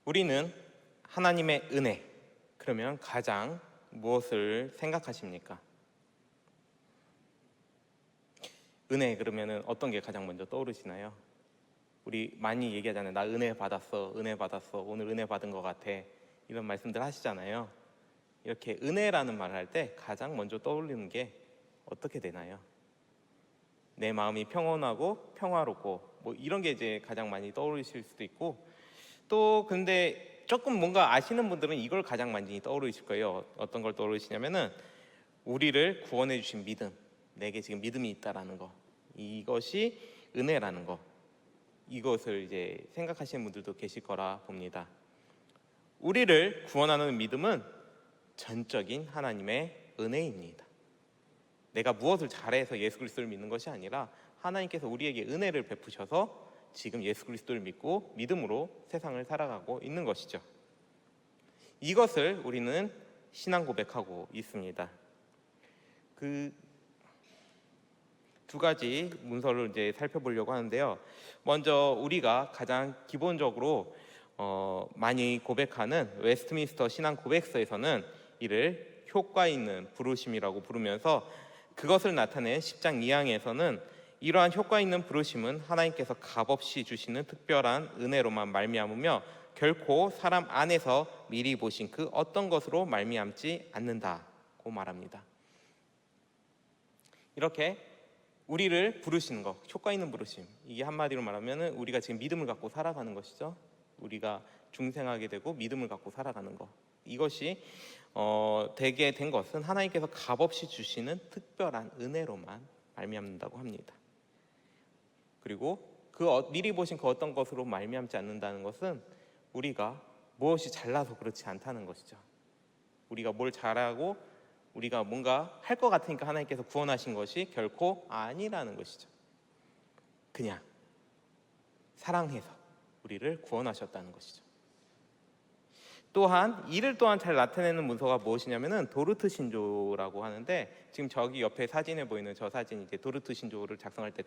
우리는 하나님의 은혜, 그러면 가장 무엇을 생각하십니까? 은혜 그러면 어떤 게 가장 먼저 떠오르시나요? 우리 많이 얘기하잖아요. 나 은혜 받았어, 은혜 받았어, 오늘 은혜 받은 것 같아, 이런 말씀들 하시잖아요. 이렇게 은혜라는 말을 할 때 가장 먼저 떠올리는 게 어떻게 되나요? 내 마음이 평온하고 평화롭고 뭐 이런 게 이제 가장 많이 떠오르실 수도 있고, 또 근데 조금 뭔가 아시는 분들은 이걸 가장 많이 떠오르실 거예요. 어떤 걸 떠오르시냐면은 우리를 구원해 주신 믿음, 내게 지금 믿음이 있다라는 거, 이것이 은혜라는 거, 이것을 이제 생각하시는 분들도 계실 거라 봅니다. 우리를 구원하는 믿음은 전적인 하나님의 은혜입니다. 내가 무엇을 잘해서 예수 그리스도를 믿는 것이 아니라 하나님께서 우리에게 은혜를 베푸셔서 지금 예수 그리스도를 믿고 믿음으로 세상을 살아가고 있는 것이죠. 이것을 우리는 신앙 고백하고 있습니다. 그 두 가지 문서를 이제 살펴보려고 하는데요. 먼저 우리가 가장 기본적으로 많이 고백하는 웨스트민스터 신앙 고백서에서는 이를 효과 있는 부르심이라고 부르면서, 그것을 나타낸 10장 2항에서는 이러한 효과 있는 부르심은 하나님께서 값없이 주시는 특별한 은혜로만 말미암으며 결코 사람 안에서 미리 보신 그 어떤 것으로 말미암지 않는다고 말합니다. 이렇게 우리를 부르시는 것, 효과 있는 부르심, 이게 한마디로 말하면 우리가 지금 믿음을 갖고 살아가는 것이죠. 우리가 중생하게 되고 믿음을 갖고 살아가는 것, 이것이 되게 된 것은 하나님께서 값없이 주시는 특별한 은혜로만 말미암는다고 합니다. 그리고 미리 보신 그 어떤 것으로 말미암지 않는다는 것은 우리가 무엇이 잘나서 그렇지 않다는 것이죠. 우리가 뭘 잘하고 우리가 뭔가 할 것 같으니까 하나님께서 구원하신 것이 결코 아니라는 것이죠. 그냥 사랑해서 우리를 구원하셨다는 것이죠. 또한 이를 또한 잘 나타내는 문서가 무엇이냐면은 도르트 신조라고 하는데, 지금 저기 옆에 사진에 보이는 저 사진이 이제 도르트 신조를 작성할 때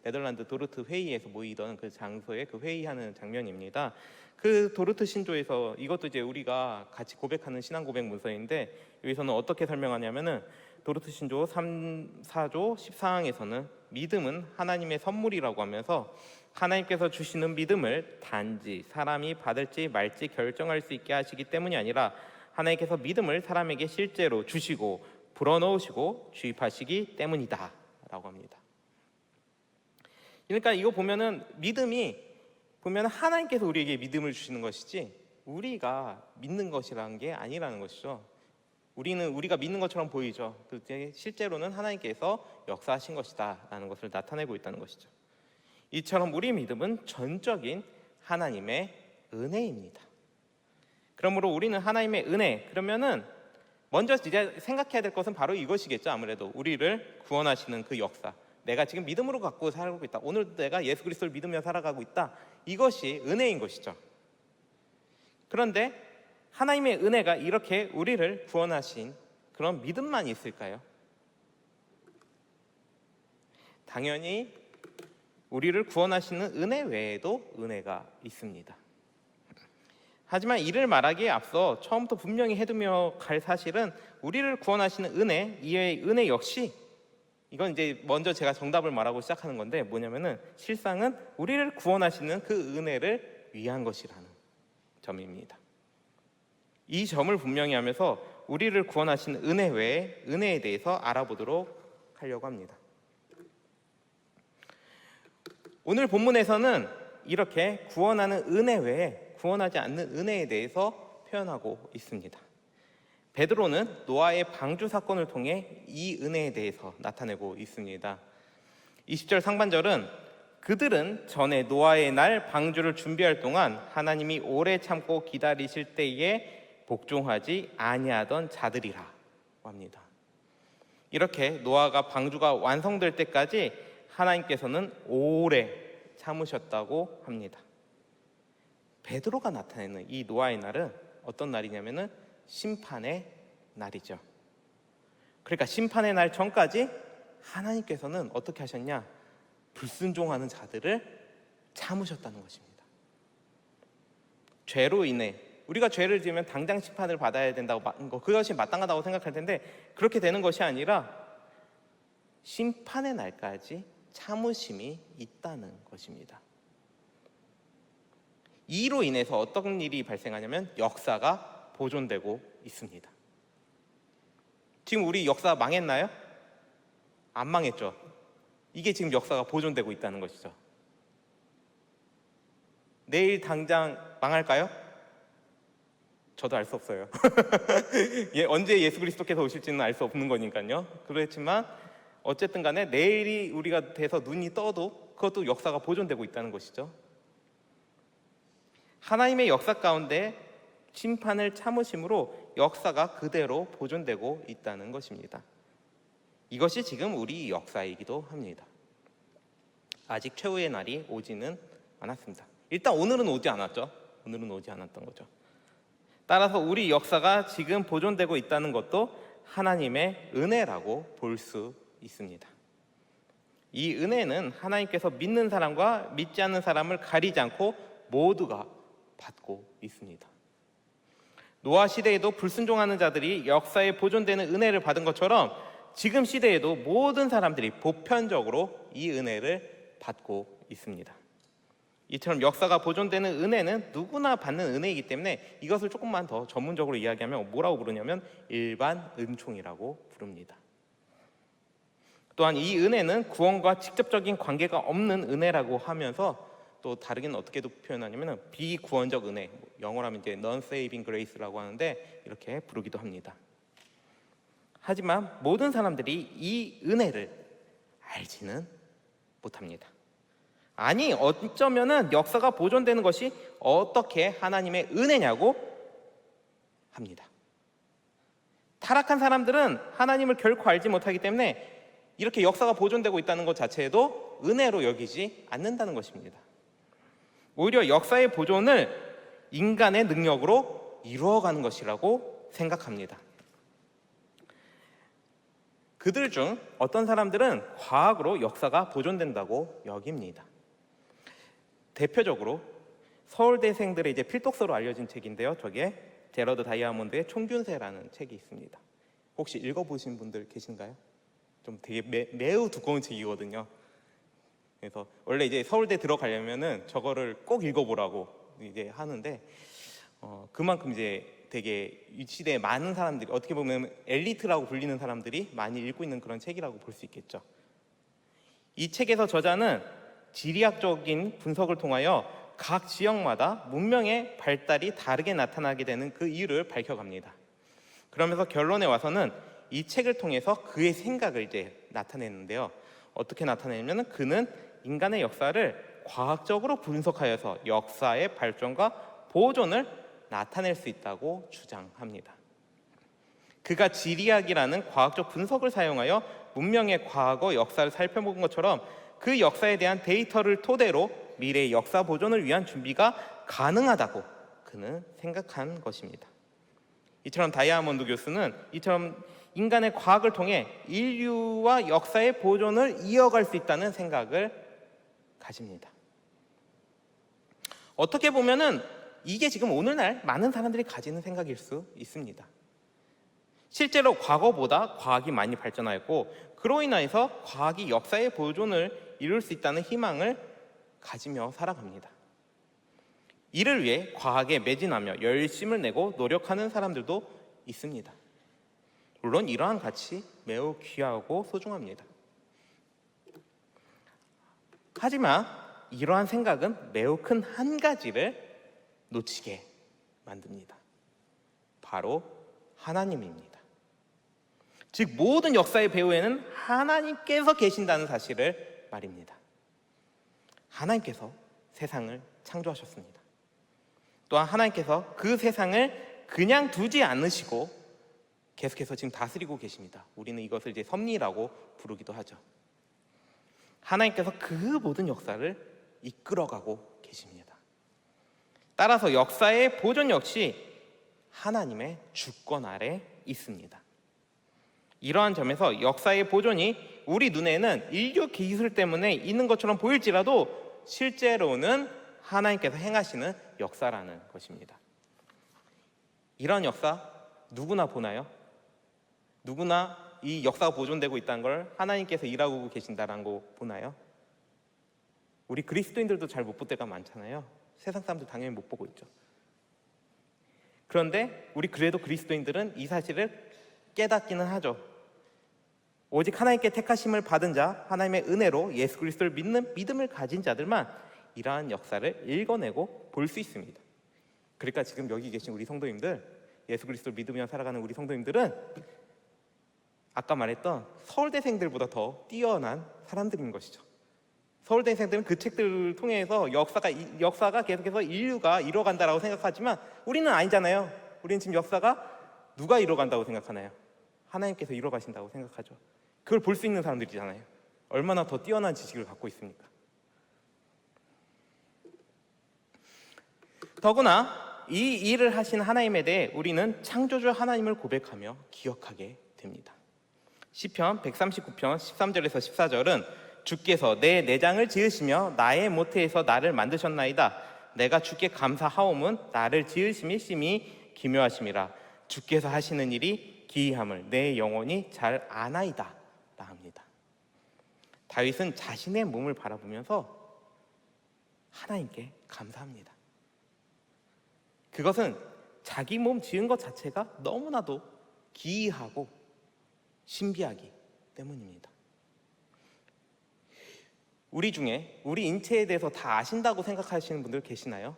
네덜란드 도르트 회의에서 모이던 그 장소에 그 회의하는 장면입니다. 그 도르트 신조에서, 이것도 이제 우리가 같이 고백하는 신앙 고백 문서인데, 여기서는 어떻게 설명하냐면은 도르트 신조 4조 14항에서는 믿음은 하나님의 선물이라고 하면서 하나님께서 주시는 믿음을 단지 사람이 받을지 말지 결정할 수 있게 하시기 때문이 아니라 하나님께서 믿음을 사람에게 실제로 주시고 불어넣으시고 주입하시기 때문이다 라고 합니다. 그러니까 이거 보면은 믿음이 보면 하나님께서 우리에게 믿음을 주시는 것이지 우리가 믿는 것이라는 게 아니라는 것이죠. 우리가 믿는 것처럼 보이죠. 그때 실제로는 하나님께서 역사하신 것이다 라는 것을 나타내고 있다는 것이죠. 이처럼 우리 믿음은 전적인 하나님의 은혜입니다. 그러므로 우리는 하나님의 은혜, 그러면은 먼저 이제 생각해야 될 것은 바로 이것이겠죠. 아무래도 우리를 구원하시는 그 역사, 내가 지금 믿음으로 갖고 살고 있다, 오늘 내가 예수 그리스도를 믿으며 살아가고 있다, 이것이 은혜인 것이죠. 그런데 하나님의 은혜가 이렇게 우리를 구원하신 그런 믿음만 있을까요? 당연히 우리를 구원하시는 은혜 외에도 은혜가 있습니다. 하지만 이를 말하기에 앞서 처음부터 분명히 해두며 갈 사실은 우리를 구원하시는 은혜, 이의 은혜 역시, 이건 이제 먼저 제가 정답을 말하고 시작하는 건데, 뭐냐면은 실상은 우리를 구원하시는 그 은혜를 위한 것이라는 점입니다. 이 점을 분명히 하면서 우리를 구원하시는 은혜 외에 은혜에 대해서 알아보도록 하려고 합니다. 오늘 본문에서는 이렇게 구원하는 은혜 외에 구원하지 않는 은혜에 대해서 표현하고 있습니다. 베드로는 노아의 방주 사건을 통해 이 은혜에 대해서 나타내고 있습니다. 20절 상반절은 그들은 전에 노아의 날 방주를 준비할 동안 하나님이 오래 참고 기다리실 때에 복종하지 아니하던 자들이라고 합니다. 이렇게 노아가 방주가 완성될 때까지 하나님께서는 오래 참으셨다고 합니다. 베드로가 나타내는 이 노아의 날은 어떤 날이냐면은 심판의 날이죠. 그러니까 심판의 날 전까지 하나님께서는 어떻게 하셨냐? 불순종하는 자들을 참으셨다는 것입니다. 죄로 인해 우리가 죄를 지으면 당장 심판을 받아야 된다고 그것이 마땅하다고 생각할 텐데 그렇게 되는 것이 아니라 심판의 날까지 참으심이 있다는 것입니다. 이로 인해서 어떤 일이 발생하냐면 역사가 보존되고 있습니다. 지금 우리 역사 망했나요? 안 망했죠. 이게 지금 역사가 보존되고 있다는 것이죠. 내일 당장 망할까요? 저도 알 수 없어요. 언제 예수 그리스도께서 오실지는 알 수 없는 거니까요. 그렇지만 어쨌든 간에 내일이 우리가 돼서 눈이 떠도 그것도 역사가 보존되고 있다는 것이죠. 하나님의 역사 가운데 심판을 참으심으로 역사가 그대로 보존되고 있다는 것입니다. 이것이 지금 우리 역사이기도 합니다. 아직 최후의 날이 오지는 않았습니다. 일단 오늘은 오지 않았죠. 오늘은 오지 않았던 거죠. 따라서 우리 역사가 지금 보존되고 있다는 것도 하나님의 은혜라고 볼 수 있습니다. 이 은혜는 하나님께서 믿는 사람과 믿지 않는 사람을 가리지 않고 모두가 받고 있습니다. 노아 시대에도 불순종하는 자들이 역사에 보존되는 은혜를 받은 것처럼 지금 시대에도 모든 사람들이 보편적으로 이 은혜를 받고 있습니다. 이처럼 역사가 보존되는 은혜는 누구나 받는 은혜이기 때문에 이것을 조금만 더 전문적으로 이야기하면 뭐라고 부르냐면 일반 은총이라고 부릅니다. 또한 이 은혜는 구원과 직접적인 관계가 없는 은혜라고 하면서 또 다르게는 어떻게 표현하냐면 비구원적 은혜, 영어로 하면 이제 non-saving grace라고 하는데 이렇게 부르기도 합니다. 하지만 모든 사람들이 이 은혜를 알지는 못합니다. 아니 어쩌면은 역사가 보존되는 것이 어떻게 하나님의 은혜냐고 합니다. 타락한 사람들은 하나님을 결코 알지 못하기 때문에 이렇게 역사가 보존되고 있다는 것 자체에도 은혜로 여기지 않는다는 것입니다. 오히려 역사의 보존을 인간의 능력으로 이루어가는 것이라고 생각합니다. 그들 중 어떤 사람들은 과학으로 역사가 보존된다고 여깁니다. 대표적으로 서울대생들의 이제 필독서로 알려진 책인데요. 저게 제러드 다이아몬드의 총균세라는 책이 있습니다. 혹시 읽어보신 분들 계신가요? 좀 되게 매우 두꺼운 책이거든요. 그래서 원래 이제 서울대 들어가려면은 저거를 꼭 읽어보라고 이제 하는데 그만큼 이제 되게 이 시대에 많은 사람들이 어떻게 보면 엘리트라고 불리는 사람들이 많이 읽고 있는 그런 책이라고 볼 수 있겠죠. 이 책에서 저자는 지리학적인 분석을 통하여 각 지역마다 문명의 발달이 다르게 나타나게 되는 그 이유를 밝혀갑니다. 그러면서 결론에 와서는 이 책을 통해서 그의 생각을 이제 나타내는데요. 어떻게 나타내냐면 그는 인간의 역사를 과학적으로 분석하여서 역사의 발전과 보존을 나타낼 수 있다고 주장합니다. 그가 지리학이라는 과학적 분석을 사용하여 문명의 과거 역사를 살펴본 것처럼 그 역사에 대한 데이터를 토대로 미래의 역사 보존을 위한 준비가 가능하다고 그는 생각한 것입니다. 이처럼 다이아몬드 교수는 이처럼 인간의 과학을 통해 인류와 역사의 보존을 이어갈 수 있다는 생각을 가집니다. 어떻게 보면은 이게 지금 오늘날 많은 사람들이 가지는 생각일 수 있습니다. 실제로 과거보다 과학이 많이 발전하였고 그로 인해서 과학이 역사의 보존을 이룰 수 있다는 희망을 가지며 살아갑니다. 이를 위해 과학에 매진하며 열심을 내고 노력하는 사람들도 있습니다. 물론 이러한 가치 매우 귀하고 소중합니다. 하지만 이러한 생각은 매우 큰 한 가지를 놓치게 만듭니다. 바로 하나님입니다. 즉 모든 역사의 배후에는 하나님께서 계신다는 사실을 말입니다. 하나님께서 세상을 창조하셨습니다. 또한 하나님께서 그 세상을 그냥 두지 않으시고 계속해서 지금 다스리고 계십니다. 우리는 이것을 이제 섭리라고 부르기도 하죠. 하나님께서 그 모든 역사를 이끌어가고 계십니다. 따라서 역사의 보존 역시 하나님의 주권 아래 있습니다. 이러한 점에서 역사의 보존이 우리 눈에는 인류 기술 때문에 있는 것처럼 보일지라도 실제로는 하나님께서 행하시는 역사라는 것입니다. 이런 역사 누구나 보나요? 누구나 이 역사가 보존되고 있다는 걸 하나님께서 일하고 계신다는 거 보나요? 우리 그리스도인들도 잘 못 볼 때가 많잖아요. 세상 사람들 당연히 못 보고 있죠. 그런데 우리 그래도 그리스도인들은 이 사실을 깨닫기는 하죠. 오직 하나님께 택하심을 받은 자, 하나님의 은혜로 예수 그리스도를 믿는 믿음을 가진 자들만 이러한 역사를 읽어내고 볼 수 있습니다. 그러니까 지금 여기 계신 우리 성도님들, 예수 그리스도를 믿으며 살아가는 우리 성도님들은 아까 말했던 서울대생들보다 더 뛰어난 사람들인 것이죠. 서울대생들은 그 책들을 통해서 역사가 계속해서 인류가 이뤄간다라고 생각하지만 우리는 아니잖아요. 우리는 지금 역사가 누가 이뤄간다고 생각하나요? 하나님께서 이뤄가신다고 생각하죠. 그걸 볼 수 있는 사람들이잖아요. 얼마나 더 뛰어난 지식을 갖고 있습니까? 더구나 이 일을 하신 하나님에 대해 우리는 창조주 하나님을 고백하며 기억하게 됩니다. 시편 139편 13절에서 14절은 주께서 내 내장을 지으시며 나의 모태에서 나를 만드셨나이다. 내가 주께 감사하옴은 나를 지으심이 심히 기묘하심이라. 주께서 하시는 일이 기이함을 내 영혼이 잘 아나이다 라 합니다. 다윗은 자신의 몸을 바라보면서 하나님께 감사합니다. 그것은 자기 몸 지은 것 자체가 너무나도 기이하고 신비하기 때문입니다. 우리 중에 우리 인체에 대해서 다 아신다고 생각하시는 분들 계시나요?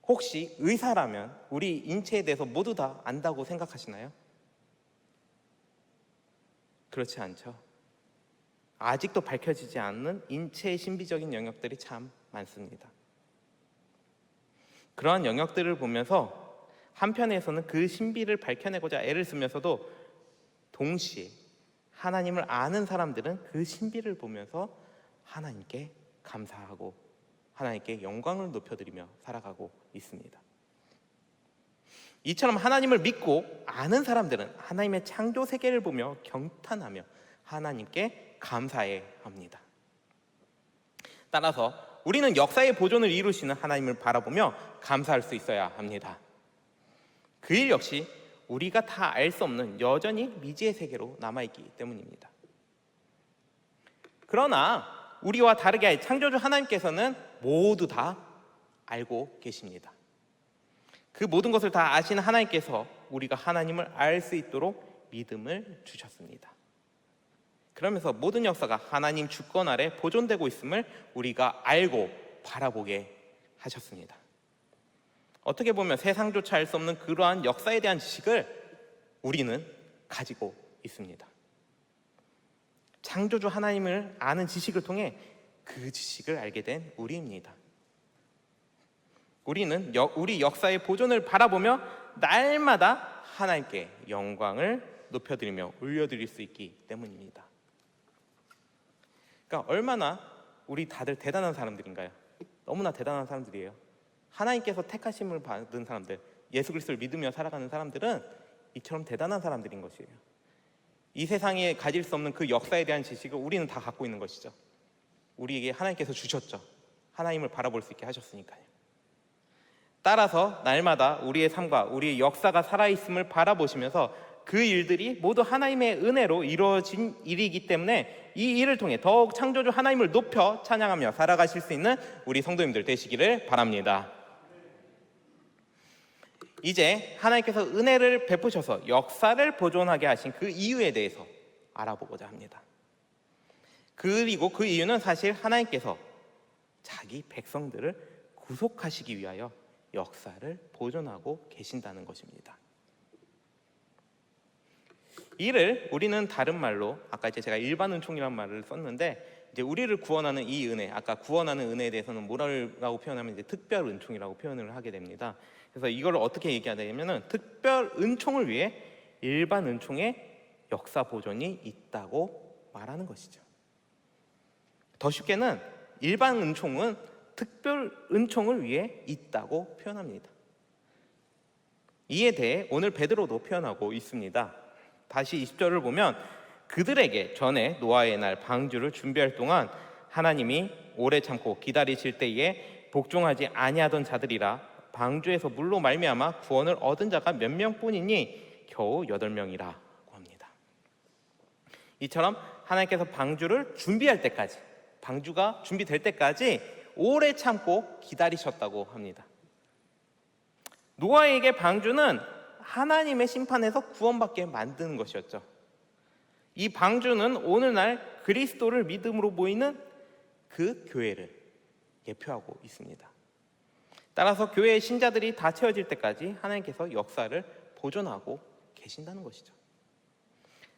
혹시 의사라면 우리 인체에 대해서 모두 다 안다고 생각하시나요? 그렇지 않죠. 아직도 밝혀지지 않는 인체의 신비적인 영역들이 참 많습니다. 그러한 영역들을 보면서 한편에서는 그 신비를 밝혀내고자 애를 쓰면서도 동시에 하나님을 아는 사람들은 그 신비를 보면서 하나님께 감사하고 하나님께 영광을 높여드리며 살아가고 있습니다. 이처럼 하나님을 믿고 아는 사람들은 하나님의 창조 세계를 보며 경탄하며 하나님께 감사해야 합니다. 따라서 우리는 역사의 보존을 이루시는 하나님을 바라보며 감사할 수 있어야 합니다. 그 일 역시 우리가 다 알 수 없는 여전히 미지의 세계로 남아있기 때문입니다. 그러나 우리와 다르게 창조주 하나님께서는 모두 다 알고 계십니다. 그 모든 것을 다 아시는 하나님께서 우리가 하나님을 알 수 있도록 믿음을 주셨습니다. 그러면서 모든 역사가 하나님 주권 아래 보존되고 있음을 우리가 알고 바라보게 하셨습니다. 어떻게 보면 세상조차 알 수 없는 그러한 역사에 대한 지식을 우리는 가지고 있습니다. 창조주 하나님을 아는 지식을 통해 그 지식을 알게 된 우리입니다. 우리는 우리 역사의 보존을 바라보며 날마다 하나님께 영광을 높여드리며 올려드릴 수 있기 때문입니다. 그러니까 얼마나 우리 다들 대단한 사람들인가요? 너무나 대단한 사람들이에요. 하나님께서 택하심을 받은 사람들, 예수 그리스도를 믿으며 살아가는 사람들은 이처럼 대단한 사람들인 것이에요. 이 세상에 가질 수 없는 그 역사에 대한 지식을 우리는 다 갖고 있는 것이죠. 우리에게 하나님께서 주셨죠. 하나님을 바라볼 수 있게 하셨으니까요. 따라서 날마다 우리의 삶과 우리의 역사가 살아있음을 바라보시면서 그 일들이 모두 하나님의 은혜로 이루어진 일이기 때문에 이 일을 통해 더욱 창조주 하나님을 높여 찬양하며 살아가실 수 있는 우리 성도님들 되시기를 바랍니다. 이제 하나님께서 은혜를 베푸셔서 역사를 보존하게 하신 그 이유에 대해서 알아보고자 합니다. 그리고 그 이유는 사실 하나님께서 자기 백성들을 구속하시기 위하여 역사를 보존하고 계신다는 것입니다. 이를 우리는 다른 말로 아까 이제 제가 일반 은총이라는 말을 썼는데 이제 우리를 구원하는 이 은혜, 아까 구원하는 은혜에 대해서는 뭐라고 표현하면 이제 특별 은총이라고 표현을 하게 됩니다. 그래서 이걸 어떻게 얘기하냐면은 특별 은총을 위해 일반 은총의 역사 보존이 있다고 말하는 것이죠. 더 쉽게는 일반 은총은 특별 은총을 위해 있다고 표현합니다. 이에 대해 오늘 베드로도 표현하고 있습니다. 다시 20절을 보면 그들에게 전에 노아의 날 방주를 준비할 동안 하나님이 오래 참고 기다리실 때에 복종하지 아니하던 자들이라 방주에서 물로 말미암아 구원을 얻은 자가 몇 명뿐이니 겨우 8명이라고 합니다. 이처럼 하나님께서 방주를 준비할 때까지, 방주가 준비될 때까지 오래 참고 기다리셨다고 합니다. 노아에게 방주는 하나님의 심판에서 구원받게 만드는 것이었죠. 이 방주는 오늘날 그리스도를 믿음으로 모이는 그 교회를 예표하고 있습니다. 따라서 교회의 신자들이 다 채워질 때까지 하나님께서 역사를 보존하고 계신다는 것이죠.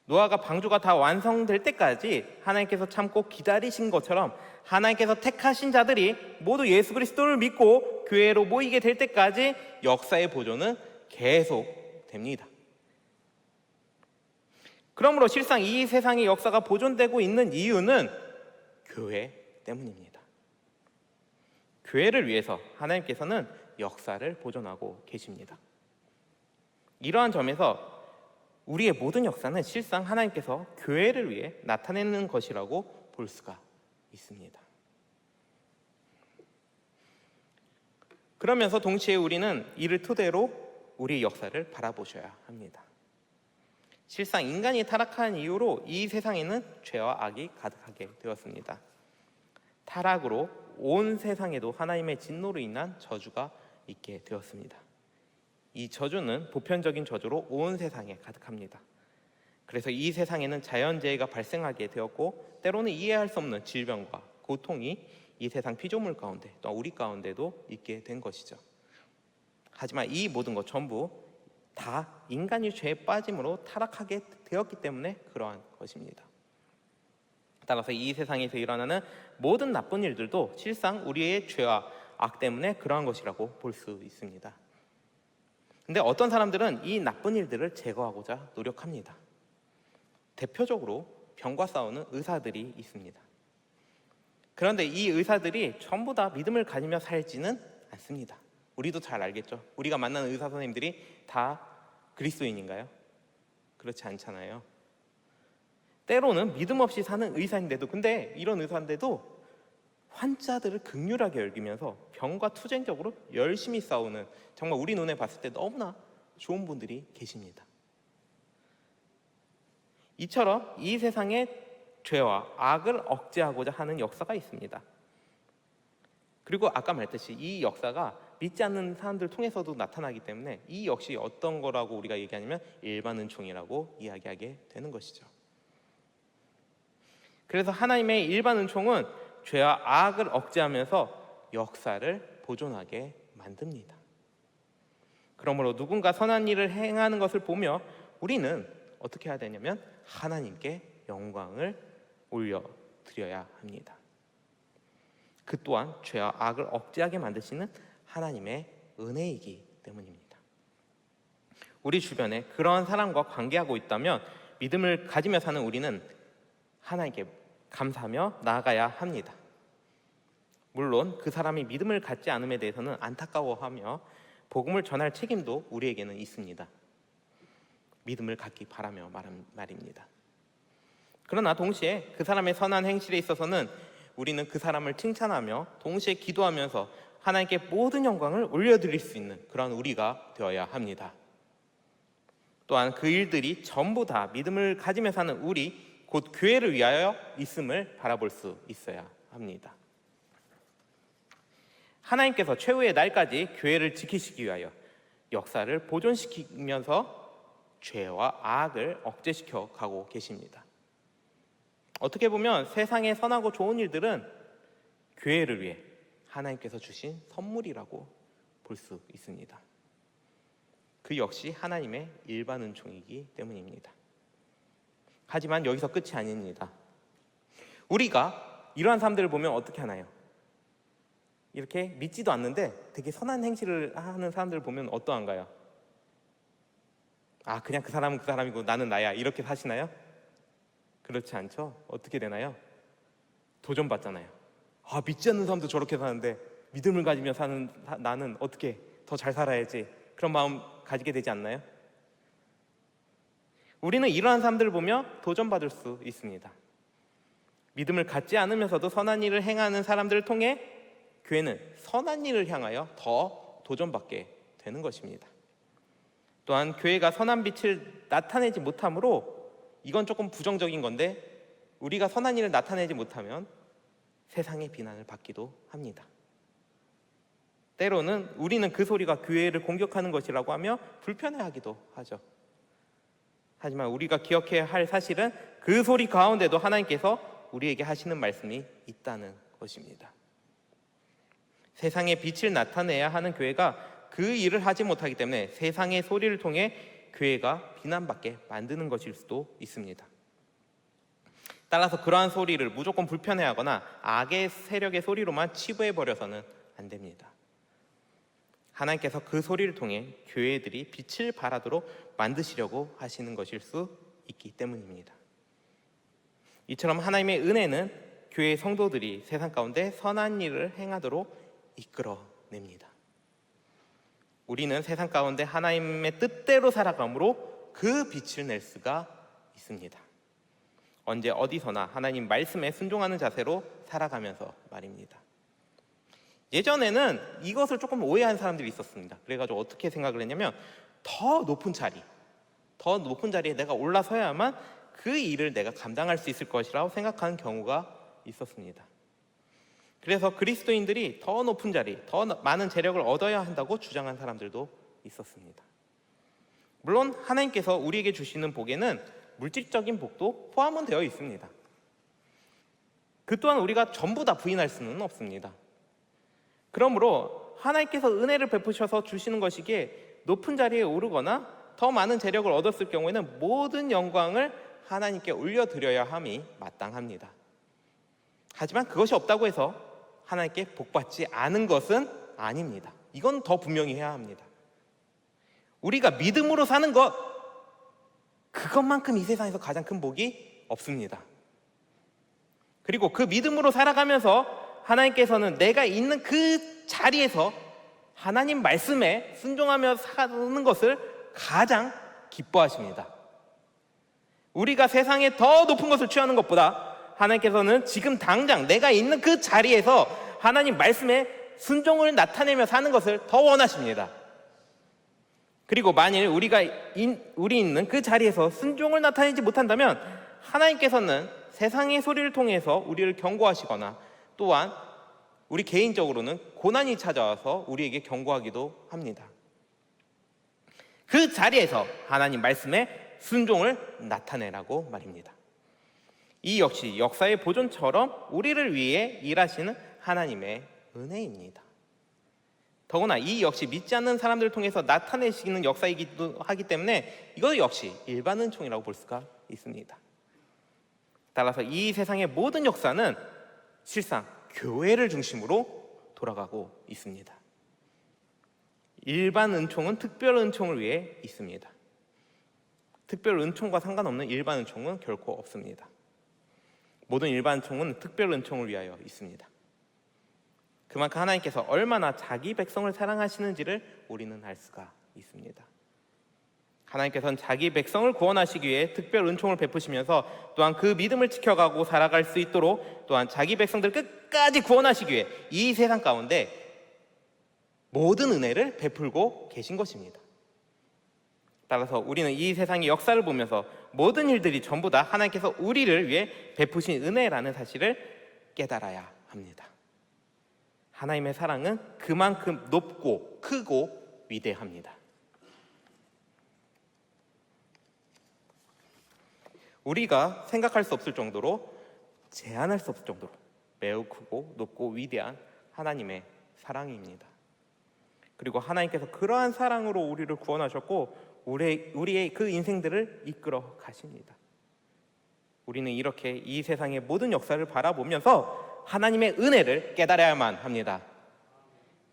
노아가 방주가 다 완성될 때까지 하나님께서 참고 기다리신 것처럼 하나님께서 택하신 자들이 모두 예수 그리스도를 믿고 교회로 모이게 될 때까지 역사의 보존은 계속됩니다. 그러므로 실상 이 세상의 역사가 보존되고 있는 이유는 교회 때문입니다. 교회를 위해서 하나님께서는 역사를 보존하고 계십니다. 이러한 점에서 우리의 모든 역사는 실상 하나님께서 교회를 위해 나타내는 것이라고 볼 수가 있습니다. 그러면서 동시에 우리는 이를 토대로 우리의 역사를 바라보셔야 합니다. 실상 인간이 타락한 이후로 이 세상에는 죄와 악이 가득하게 되었습니다. 타락으로 온 세상에도 하나님의 진노로 인한 저주가 있게 되었습니다. 이 저주는 보편적인 저주로 온 세상에 가득합니다. 그래서 이 세상에는 자연재해가 발생하게 되었고 때로는 이해할 수 없는 질병과 고통이 이 세상 피조물 가운데 또 우리 가운데도 있게 된 것이죠. 하지만 이 모든 것 전부 다 인간이 죄에 빠짐으로 타락하게 되었기 때문에 그러한 것입니다. 따라서 이 세상에서 일어나는 모든 나쁜 일들도 실상 우리의 죄와 악 때문에 그러한 것이라고 볼 수 있습니다. 근데 어떤 사람들은 이 나쁜 일들을 제거하고자 노력합니다. 대표적으로 병과 싸우는 의사들이 있습니다. 그런데 이 의사들이 전부 다 믿음을 가지며 살지는 않습니다. 우리도 잘 알겠죠? 우리가 만나는 의사 선생님들이 다 그리스도인인가요? 그렇지 않잖아요. 때로는 믿음 없이 사는 의사인데도, 근데 이런 의사인데도 환자들을 긍휼하게 여기면서 병과 투쟁적으로 열심히 싸우는, 정말 우리 눈에 봤을 때 너무나 좋은 분들이 계십니다. 이처럼 이 세상에 죄와 악을 억제하고자 하는 역사가 있습니다. 그리고 아까 말했듯이 이 역사가 믿지 않는 사람들 통해서도 나타나기 때문에 이 역시 어떤 거라고 우리가 얘기하냐면 일반 은총이라고 이야기하게 되는 것이죠. 그래서 하나님의 일반 은총은 죄와 악을 억제하면서 역사를 보존하게 만듭니다. 그러므로 누군가 선한 일을 행하는 것을 보며 우리는 어떻게 해야 되냐면 하나님께 영광을 올려드려야 합니다. 그 또한 죄와 악을 억제하게 만드시는 하나님의 은혜이기 때문입니다. 우리 주변에 그러한 사람과 관계하고 있다면 믿음을 가지며 사는 우리는 하나님께 감사하며 나아가야 합니다. 물론 그 사람이 믿음을 갖지 않음에 대해서는 안타까워하며 복음을 전할 책임도 우리에게는 있습니다. 믿음을 갖기 바라며 말입니다. 그러나 동시에 그 사람의 선한 행실에 있어서는 우리는 그 사람을 칭찬하며 동시에 기도하면서 하나님께 모든 영광을 올려드릴 수 있는 그런 우리가 되어야 합니다. 또한 그 일들이 전부 다 믿음을 가지며 사는 우리, 곧 교회를 위하여 있음을 바라볼 수 있어야 합니다. 하나님께서 최후의 날까지 교회를 지키시기 위하여 역사를 보존시키면서 죄와 악을 억제시켜 가고 계십니다. 어떻게 보면 세상의 선하고 좋은 일들은 교회를 위해 하나님께서 주신 선물이라고 볼 수 있습니다. 그 역시 하나님의 일반 은총이기 때문입니다. 하지만 여기서 끝이 아닙니다. 우리가 이러한 사람들을 보면 어떻게 하나요? 이렇게 믿지도 않는데 되게 선한 행실을 하는 사람들을 보면 어떠한가요? 아, 그냥 그 사람은 그 사람이고 나는 나야, 이렇게 사시나요? 그렇지 않죠? 어떻게 되나요? 도전받잖아요. 아, 믿지 않는 사람도 저렇게 사는데 믿음을 가지며 사는 나는 어떻게 더 잘 살아야지, 그런 마음 가지게 되지 않나요? 우리는 이러한 사람들을 보며 도전받을 수 있습니다. 믿음을 갖지 않으면서도 선한 일을 행하는 사람들을 통해 교회는 선한 일을 향하여 더 도전받게 되는 것입니다. 또한 교회가 선한 빛을 나타내지 못함으로, 이건 조금 부정적인 건데, 우리가 선한 일을 나타내지 못하면 세상의 비난을 받기도 합니다. 때로는 우리는 그 소리가 교회를 공격하는 것이라고 하며 불편해하기도 하죠. 하지만 우리가 기억해야 할 사실은 그 소리 가운데도 하나님께서 우리에게 하시는 말씀이 있다는 것입니다. 세상의 빛을 나타내야 하는 교회가 그 일을 하지 못하기 때문에 세상의 소리를 통해 교회가 비난받게 만드는 것일 수도 있습니다. 따라서 그러한 소리를 무조건 불편해하거나 악의 세력의 소리로만 치부해버려서는 안 됩니다. 하나님께서 그 소리를 통해 교회들이 빛을 발하도록 만드시려고 하시는 것일 수 있기 때문입니다. 이처럼 하나님의 은혜는 교회 성도들이 세상 가운데 선한 일을 행하도록 이끌어냅니다. 우리는 세상 가운데 하나님의 뜻대로 살아감으로 그 빛을 낼 수가 있습니다. 언제 어디서나 하나님 말씀에 순종하는 자세로 살아가면서 말입니다. 예전에는 이것을 조금 오해한 사람들이 있었습니다. 그래가지고 어떻게 생각을 했냐면, 더 높은 자리에 내가 올라서야만 그 일을 내가 감당할 수 있을 것이라고 생각하는 경우가 있었습니다. 그래서 그리스도인들이 더 높은 자리, 더 많은 재력을 얻어야 한다고 주장한 사람들도 있었습니다. 물론 하나님께서 우리에게 주시는 복에는 물질적인 복도 포함은 되어 있습니다. 그 또한 우리가 전부 다 부인할 수는 없습니다. 그러므로 하나님께서 은혜를 베푸셔서 주시는 것이기에 높은 자리에 오르거나 더 많은 재력을 얻었을 경우에는 모든 영광을 하나님께 올려드려야 함이 마땅합니다. 하지만 그것이 없다고 해서 하나님께 복받지 않은 것은 아닙니다. 이건 더 분명히 해야 합니다. 우리가 믿음으로 사는 것, 그것만큼 이 세상에서 가장 큰 복이 없습니다. 그리고 그 믿음으로 살아가면서 하나님께서는 내가 있는 그 자리에서 하나님 말씀에 순종하며 사는 것을 가장 기뻐하십니다. 우리가 세상에 더 높은 것을 취하는 것보다 하나님께서는 지금 당장 내가 있는 그 자리에서 하나님 말씀에 순종을 나타내며 사는 것을 더 원하십니다. 그리고 만일 우리 있는 그 자리에서 순종을 나타내지 못한다면 하나님께서는 세상의 소리를 통해서 우리를 경고하시거나, 또한 우리 개인적으로는 고난이 찾아와서 우리에게 경고하기도 합니다. 그 자리에서 하나님 말씀에 순종을 나타내라고 말입니다. 이 역시 역사의 보존처럼 우리를 위해 일하시는 하나님의 은혜입니다. 더구나 이 역시 믿지 않는 사람들을 통해서 나타내시는 역사이기도 하기 때문에 이것 역시 일반 은총이라고 볼 수가 있습니다. 따라서 이 세상의 모든 역사는 실상 교회를 중심으로 돌아가고 있습니다. 일반 은총은 특별 은총을 위해 있습니다. 특별 은총과 상관없는 일반 은총은 결코 없습니다. 모든 일반 은총은 특별 은총을 위하여 있습니다. 그만큼 하나님께서 얼마나 자기 백성을 사랑하시는지를 우리는 알 수가 있습니다. 하나님께서는 자기 백성을 구원하시기 위해 특별 은총을 베푸시면서 또한 그 믿음을 지켜가고 살아갈 수 있도록 또한 자기 백성들을 끝까지 구원하시기 위해 이 세상 가운데 모든 은혜를 베풀고 계신 것입니다. 따라서 우리는 이 세상의 역사를 보면서 모든 일들이 전부 다 하나님께서 우리를 위해 베푸신 은혜라는 사실을 깨달아야 합니다. 하나님의 사랑은 그만큼 높고 크고 위대합니다. 우리가 생각할 수 없을 정도로, 제한할 수 없을 정도로 매우 크고 높고 위대한 하나님의 사랑입니다. 그리고 하나님께서 그러한 사랑으로 우리를 구원하셨고 우리의 그 인생들을 이끌어 가십니다. 우리는 이렇게 이 세상의 모든 역사를 바라보면서 하나님의 은혜를 깨달아야만 합니다.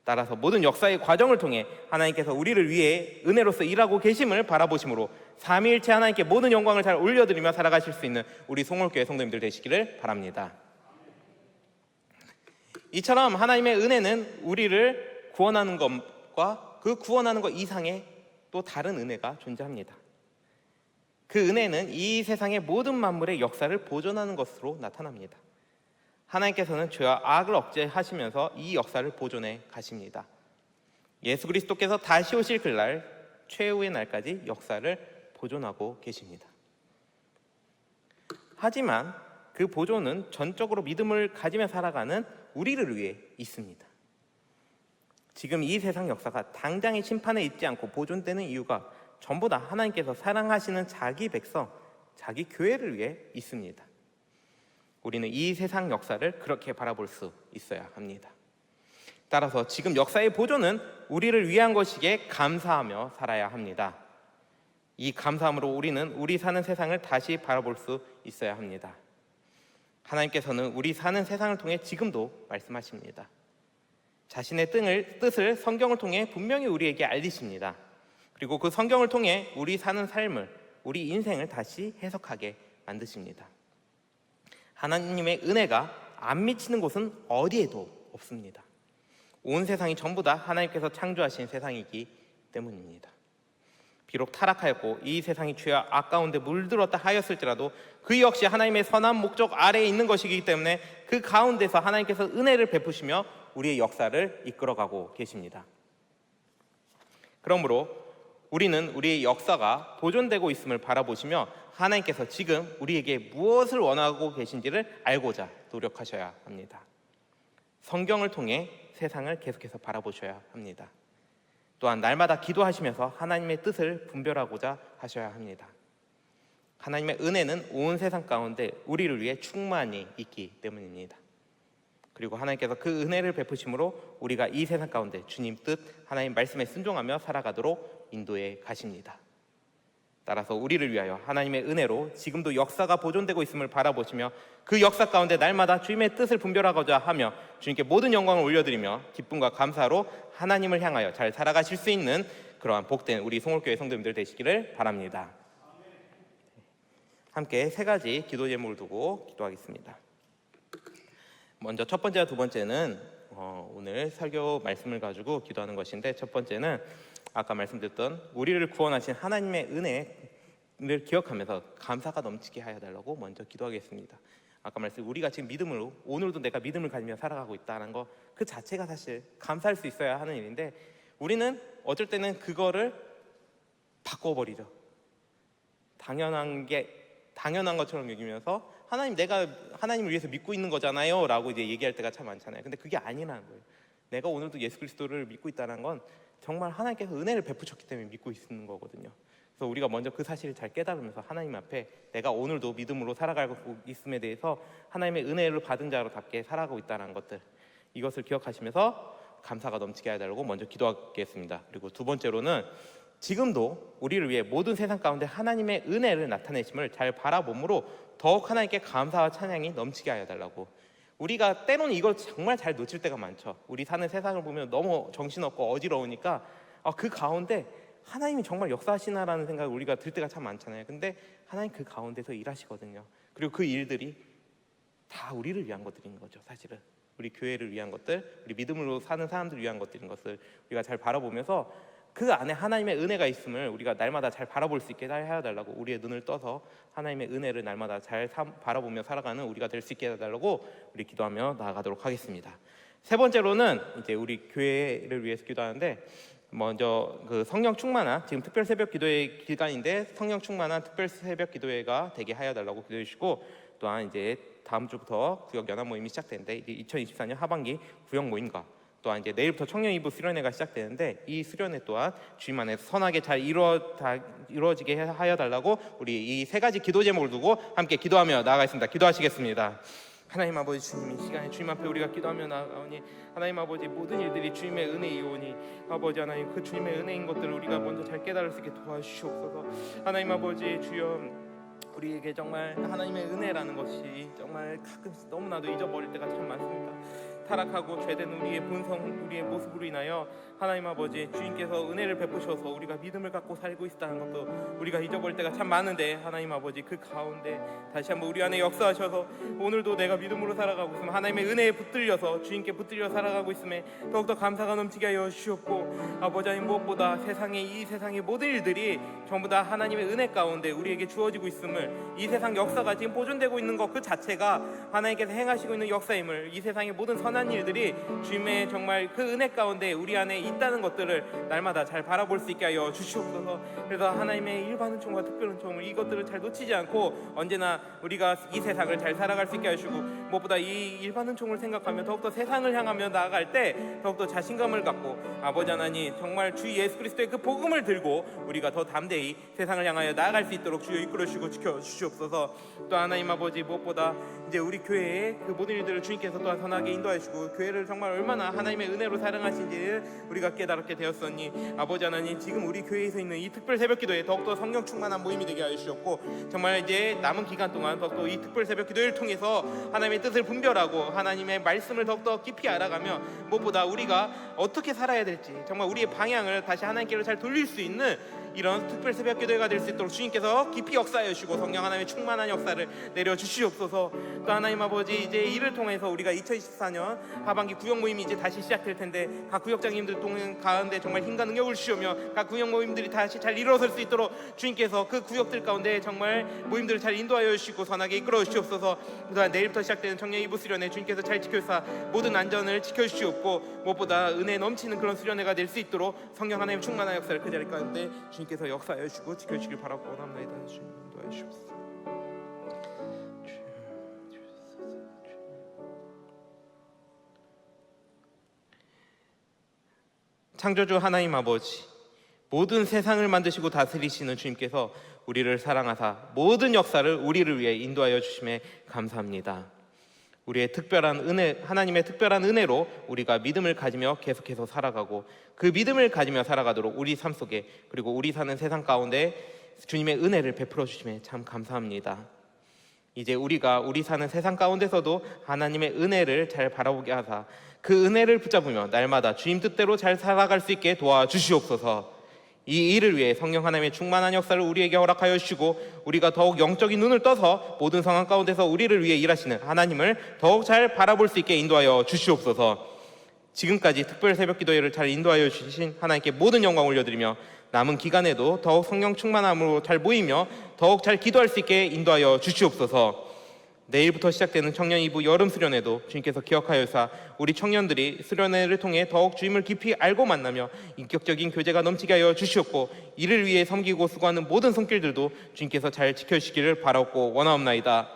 따라서 모든 역사의 과정을 통해 하나님께서 우리를 위해 은혜로서 일하고 계심을 바라보심으로 삼위일체 하나님께 모든 영광을 잘 올려드리며 살아가실 수 있는 우리 송월교회 성도님들 되시기를 바랍니다. 이처럼 하나님의 은혜는 우리를 구원하는 것과 그 구원하는 것 이상의 또 다른 은혜가 존재합니다. 그 은혜는 이 세상의 모든 만물의 역사를 보존하는 것으로 나타납니다. 하나님께서는 죄와 악을 억제하시면서 이 역사를 보존해 가십니다. 예수 그리스도께서 다시 오실 그날, 최후의 날까지 역사를 보존하고 계십니다. 하지만 그 보존은 전적으로 믿음을 가지며 살아가는 우리를 위해 있습니다. 지금 이 세상 역사가 당장의 심판에 있지 않고 보존되는 이유가 전부 다 하나님께서 사랑하시는 자기 백성, 자기 교회를 위해 있습니다. 우리는 이 세상 역사를 그렇게 바라볼 수 있어야 합니다. 따라서 지금 역사의 보존은 우리를 위한 것이기에 감사하며 살아야 합니다. 이 감사함으로 우리는 우리 사는 세상을 다시 바라볼 수 있어야 합니다. 하나님께서는 우리 사는 세상을 통해 지금도 말씀하십니다. 자신의 뜻을 성경을 통해 분명히 우리에게 알리십니다. 그리고 그 성경을 통해 우리 사는 삶을, 우리 인생을 다시 해석하게 만드십니다. 하나님의 은혜가 안 미치는 곳은 어디에도 없습니다. 온 세상이 전부 다 하나님께서 창조하신 세상이기 때문입니다. 비록 타락하였고 이 세상이 죄와 악 가운데 물들었다 하였을지라도 그 역시 하나님의 선한 목적 아래에 있는 것이기 때문에 그 가운데서 하나님께서 은혜를 베푸시며 우리의 역사를 이끌어가고 계십니다. 그러므로 우리는 우리의 역사가 보존되고 있음을 바라보시며 하나님께서 지금 우리에게 무엇을 원하고 계신지를 알고자 노력하셔야 합니다. 성경을 통해 세상을 계속해서 바라보셔야 합니다. 또한 날마다 기도하시면서 하나님의 뜻을 분별하고자 하셔야 합니다. 하나님의 은혜는 온 세상 가운데 우리를 위해 충만히 있기 때문입니다. 그리고 하나님께서 그 은혜를 베푸심으로 우리가 이 세상 가운데 주님 뜻, 하나님 말씀에 순종하며 살아가도록 인도해 가십니다. 따라서 우리를 위하여 하나님의 은혜로 지금도 역사가 보존되고 있음을 바라보시며 그 역사 가운데 날마다 주님의 뜻을 분별하고자 하며 주님께 모든 영광을 올려드리며 기쁨과 감사로 하나님을 향하여 잘 살아가실 수 있는 그러한 복된 우리 송월교회 성도님들 되시기를 바랍니다. 함께 세 가지 기도 제목을 두고 기도하겠습니다. 먼저 첫 번째와 두 번째는 오늘 설교 말씀을 가지고 기도하는 것인데, 첫 번째는 아까 말씀드렸던 우리를 구원하신 하나님의 은혜를 기억하면서 감사가 넘치게 하여 달라고 먼저 기도하겠습니다. 아까 말씀 우리가 지금 믿음으로 오늘도 내가 믿음을 가지며 살아가고 있다는 거 그 자체가 사실 감사할 수 있어야 하는 일인데 우리는 어쩔 때는 그거를 바꿔버리죠. 당연한 것처럼 여기면서 내가 하나님을 위해서 믿고 있는 거잖아요 라고 이제 얘기할 때가 참 많잖아요. 근데 그게 아니라는 거예요. 내가 오늘도 예수 그리스도를 믿고 있다는 건 정말 하나님께서 은혜를 베푸셨기 때문에 믿고 있는 거거든요. 그래서 우리가 먼저 그 사실을 잘 깨달으면서 하나님 앞에 내가 오늘도 믿음으로 살아가고 있음에 대해서 하나님의 은혜를 받은 자로답게 살아가고 있다는 것들, 이것을 기억하시면서 감사가 넘치게 해달라고 먼저 기도하겠습니다. 그리고 두 번째로는 지금도 우리를 위해 모든 세상 가운데 하나님의 은혜를 나타내심을 잘 바라봄으로 더욱 하나님께 감사와 찬양이 넘치게 하여 달라고. 우리가 때로는 이걸 정말 잘 놓칠 때가 많죠. 우리 사는 세상을 보면 너무 정신없고 어지러우니까 그 가운데 하나님이 정말 역사하시나라는 생각을 우리가 들 때가 참 많잖아요. 근데 하나님 그 가운데서 일하시거든요. 그리고 그 일들이 다 우리를 위한 것들인 거죠. 사실은 우리 교회를 위한 것들, 우리 믿음으로 사는 사람들을 위한 것들인 것을 우리가 잘 바라보면서 그 안에 하나님의 은혜가 있음을 우리가 날마다 잘 바라볼 수 있게 해달라고, 우리의 눈을 떠서 하나님의 은혜를 날마다 잘 바라보며 살아가는 우리가 될 수 있게 해달라고 우리 기도하며 나아가도록 하겠습니다. 세 번째로는 이제 우리 교회를 위해서 기도하는데, 먼저 그 성령 충만한, 지금 특별 새벽 기도회 기간인데 성령 충만한 특별 새벽 기도회가 되게 하여 달라고 기도해 주시고, 또한 이제 다음 주부터 구역 연합 모임이 시작되는데 이제 2024년 하반기 구역 모임과 또한 이제 내일부터 청년 2부 수련회가 시작되는데 이 수련회 또한 주님 안에서 선하게 잘 이루어지게 하여 달라고 우리 이 세 가지 기도 제목을 두고 함께 기도하며 나아가겠습니다. 기도하시겠습니다. 하나님 아버지, 주님, 이 시간에 주님 앞에 우리가 기도하며 나아가오니 하나님 아버지, 모든 일들이 주님의 은혜이오니 아버지 하나님, 그 주님의 은혜인 것들을 우리가 먼저 잘 깨달을 수 있게 도와주시옵소서. 하나님 아버지, 주여, 우리에게 정말 하나님의 은혜라는 것이 정말 가끔씩 너무나도 잊어버릴 때가 참 많습니다. 타락하고 죄된 우리의 본성, 우리의 모습으로 인하여 하나님 아버지 주님께서 은혜를 베푸셔서 우리가 믿음을 갖고 살고 있다는 것도 우리가 잊어버릴 때가 참 많은데, 하나님 아버지 그 가운데 다시 한번 우리 안에 역사하셔서 오늘도 내가 믿음으로 살아가고 있으면 하나님의 은혜에 붙들려서 주님께 붙들려 살아가고 있음에 더욱더 감사가 넘치게 하여 주시옵고, 아버지 하나님 무엇보다 이 세상의 모든 일들이 전부 다 하나님의 은혜 가운데 우리에게 주어지고 있음을, 이 세상 역사가 지금 보존되고 있는 것 그 자체가 하나님께서 행하시고 있는 역사임을, 이 세상의 모든 선한 일들이 주님의 정말 그 은혜 가운데 우리 안에 있다는 것들을 날마다 잘 바라볼 수 있게 하여 주시옵소서. 그래서 하나님의 일반 은총과 특별 은총을, 이것들을 잘 놓치지 않고 언제나 우리가 이 세상을 잘 살아갈 수 있게 하시고, 무엇보다 이 일반 은총을 생각하며 더욱더 세상을 향하며 나아갈 때 더욱더 자신감을 갖고, 아버지 하나님 정말 주 예수 그리스도의 그 복음을 들고 우리가 더 담대히 세상을 향하여 나아갈 수 있도록 주여 이끌어 주시고 지켜 주시옵소서. 또 하나님 아버지 무엇보다 이제 우리 교회의 그 모든 일들을 주님께서 또한 선하게 인도해 주시고, 교회를 정말 얼마나 하나님의 은혜로 사랑하신지를 우리가 깨달게 되었으니, 아버지 하나님 지금 우리 교회에서 있는 이 특별 새벽기도에 더욱더 성령 충만한 모임이 되게 하여 주셨고, 정말 이제 남은 기간 동안 더욱더 이 특별 새벽기도를 통해서 하나님의 뜻을 분별하고 하나님의 말씀을 더욱더 깊이 알아가며, 무엇보다 우리가 어떻게 살아야 될지 정말 우리의 방향을 다시 하나님께로 잘 돌릴 수 있는 이런 특별 새벽 기도회가 될 수 있도록 주님께서 깊이 역사해 주시고 성령 하나님의 충만한 역사를 내려 주시옵소서. 또 하나님 아버지 이제 이를 통해서 우리가 2024년 하반기 구역 모임이 이제 다시 시작될 텐데, 각 구역장님들 가운데 정말 힘과 능력을 주시며 각 구역 모임들이 다시 잘 일어설 수 있도록 주님께서 그 구역들 가운데 정말 모임들을 잘 인도하여 주시고 선하게 이끌어 주시옵소서. 또한 내일부터 시작되는 청년 이부 수련회 주님께서 잘 지켜주사 모든 안전을 지켜주시옵고, 무엇보다 은혜 넘치는 그런 수련회가 될 수 있도록 성령 하나님의 충만한 역사를 그 자리 가운데 주님께서 역사하여 주시고 지켜주시길 바라고 원합니다. 주님 인도하여 주옵소서. 창조주 하나님 아버지, 모든 세상을 만드시고 다스리시는 주님께서 우리를 사랑하사 모든 역사를 우리를 위해 인도하여 주심에 감사합니다. 우리의 특별한 은혜, 하나님의 특별한 은혜로 우리가 믿음을 가지며 계속해서 살아가고, 그 믿음을 가지며 살아가도록 우리 삶 속에, 그리고 우리 사는 세상 가운데 주님의 은혜를 베풀어 주심에 참 감사합니다. 이제 우리가 우리 사는 세상 가운데서도 하나님의 은혜를 잘 바라보게 하사 그 은혜를 붙잡으며 날마다 주님 뜻대로 잘 살아갈 수 있게 도와주시옵소서. 이 일을 위해 성령 하나님의 충만한 역사를 우리에게 허락하여 주시고, 우리가 더욱 영적인 눈을 떠서 모든 상황 가운데서 우리를 위해 일하시는 하나님을 더욱 잘 바라볼 수 있게 인도하여 주시옵소서. 지금까지 특별 새벽 기도회를 잘 인도하여 주신 하나님께 모든 영광 올려드리며, 남은 기간에도 더욱 성령 충만함으로 잘 모이며 더욱 잘 기도할 수 있게 인도하여 주시옵소서. 내일부터 시작되는 청년 2부 여름 수련회도 주님께서 기억하여사 우리 청년들이 수련회를 통해 더욱 주님을 깊이 알고 만나며 인격적인 교제가 넘치게 하여 주시옵고, 이를 위해 섬기고 수고하는 모든 손길들도 주님께서 잘 지켜주시기를 바라옵고 원하옵나이다.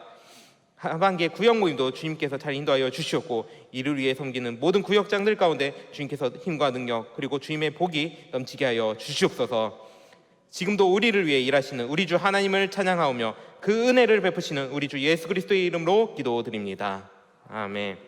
하반기의 구역 모임도 주님께서 잘 인도하여 주시옵고, 이를 위해 섬기는 모든 구역장들 가운데 주님께서 힘과 능력 그리고 주님의 복이 넘치게 하여 주시옵소서. 지금도 우리를 위해 일하시는 우리 주 하나님을 찬양하오며 그 은혜를 베푸시는 우리 주 예수 그리스도의 이름으로 기도드립니다. 아멘.